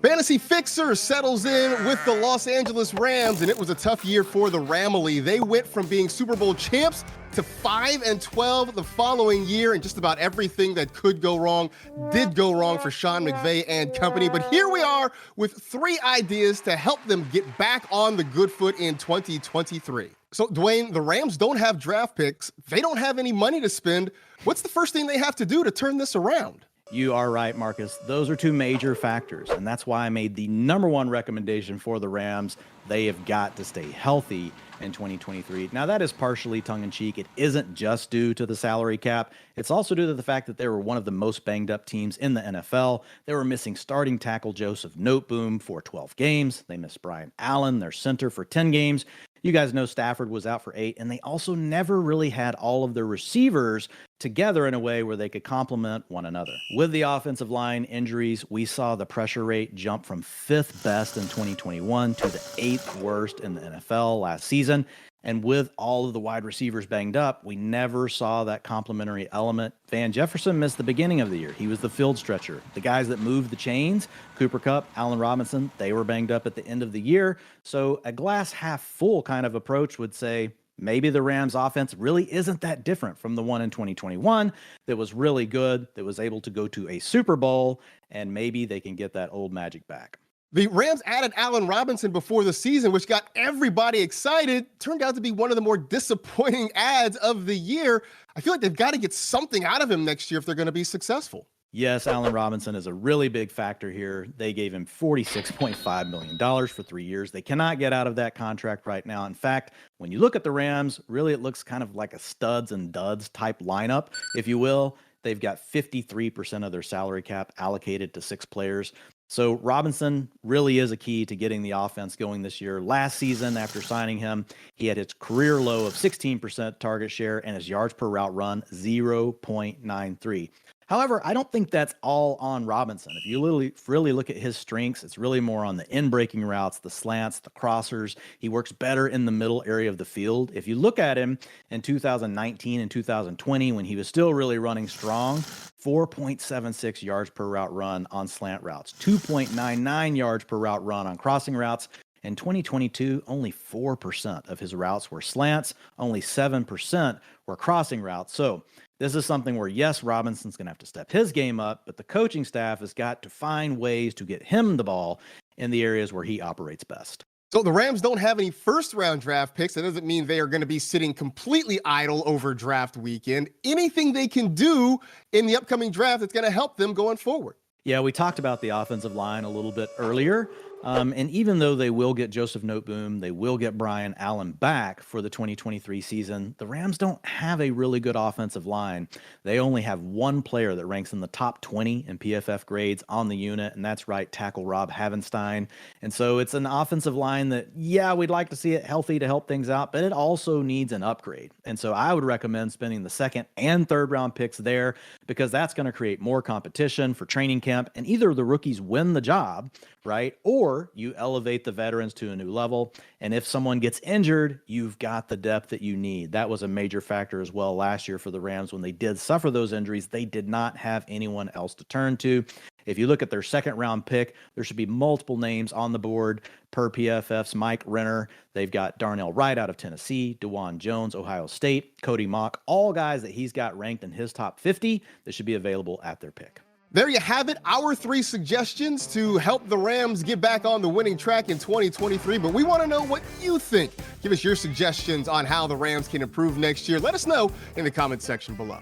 Fantasy Fixer settles in with the Los Angeles Rams, and it was a tough year for the Ramily. They went from being Super Bowl champs to 5-12 the following year, and just about everything that could go wrong did go wrong for Sean McVay and company. But here we are with 3 ideas to help them get back on the good foot in 2023. So, Dwayne, the Rams don't have draft picks. They don't have any money to spend. What's the first thing they have to do to turn this around? You are right, Marcus. Those are 2 major factors, and that's why I made the #1 recommendation for the Rams. They have got to stay healthy in 2023. Now, that is partially tongue-in-cheek. It isn't just due to the salary cap. It's also due to the fact that they were one of the most banged-up teams in the NFL. They were missing starting tackle Joseph Noteboom for 12 games. They missed Brian Allen, their center, for 10 games. You guys know Stafford was out for 8, and they also never really had all of their receivers together in a way where they could complement one another. With the offensive line injuries, we saw the pressure rate jump from 5th best in 2021 to the 8th worst in the NFL last season. And with all of the wide receivers banged up, we never saw that complementary element. Van Jefferson missed the beginning of the year. He was the field stretcher. The guys that moved the chains, Cooper Kupp, Allen Robinson, they were banged up at the end of the year. So a glass half full kind of approach would say maybe the Rams offense really isn't that different from the one in 2021 that was really good, that was able to go to a Super Bowl, and maybe they can get that old magic back. The Rams added Allen Robinson before the season, which got everybody excited. Turned out to be one of the more disappointing ads of the year. I feel like they've got to get something out of him next year if they're going to be successful. Yes, Allen Robinson is a really big factor here. They gave him $46.5 million for 3 years. They cannot get out of that contract right now. In fact, when you look at the Rams, really it looks kind of like a studs and duds type lineup, if you will. They've got 53% of their salary cap allocated to 6 players. So Robinson really is a key to getting the offense going this year. Last season, after signing him, he had his career low of 16% target share and his yards per route run 0.93. However, I don't think that's all on Robinson. If you really look at his strengths, it's really more on the in-breaking routes, the slants, the crossers. He works better in the middle area of the field. If you look at him in 2019 and 2020, when he was still really running strong, 4.76 yards per route run on slant routes, 2.99 yards per route run on crossing routes. In 2022, only 4% of his routes were slants, only 7% were crossing routes. So this is something where, yes, Robinson's going to have to step his game up, but the coaching staff has got to find ways to get him the ball in the areas where he operates best. So the Rams don't have any first-round draft picks. That doesn't mean they are going to be sitting completely idle over draft weekend. Anything they can do in the upcoming draft that's going to help them going forward? Yeah, we talked about the offensive line a little bit earlier. And even though they will get Joseph Noteboom, they will get Brian Allen back for the 2023 season, the Rams don't have a really good offensive line. They only have 1 player that ranks in the top 20 in PFF grades on the unit, and that's right tackle Rob Havenstein. And so it's an offensive line that, yeah, we'd like to see it healthy to help things out, but it also needs an upgrade. And so I would recommend spending the 2nd and 3rd round picks there, because that's going to create more competition for training camp, and either the rookies win the job, right, or you elevate the veterans to a new level. And if someone gets injured, you've got the depth that you need. That was a major factor as well last year for the Rams. When they did suffer those injuries, they did not have anyone else to turn to. If you look at their 2nd round pick, there should be multiple names on the board per PFF's Mike Renner. They've got Darnell Wright out of Tennessee, DeJuan Jones, Ohio State, Cody Mock, all guys that he's got ranked in his top 50 that should be available at their pick. There you have it, our 3 suggestions to help the Rams get back on the winning track in 2023. But we want to know what you think. Give us your suggestions on how the Rams can improve next year. Let us know in the comment section below.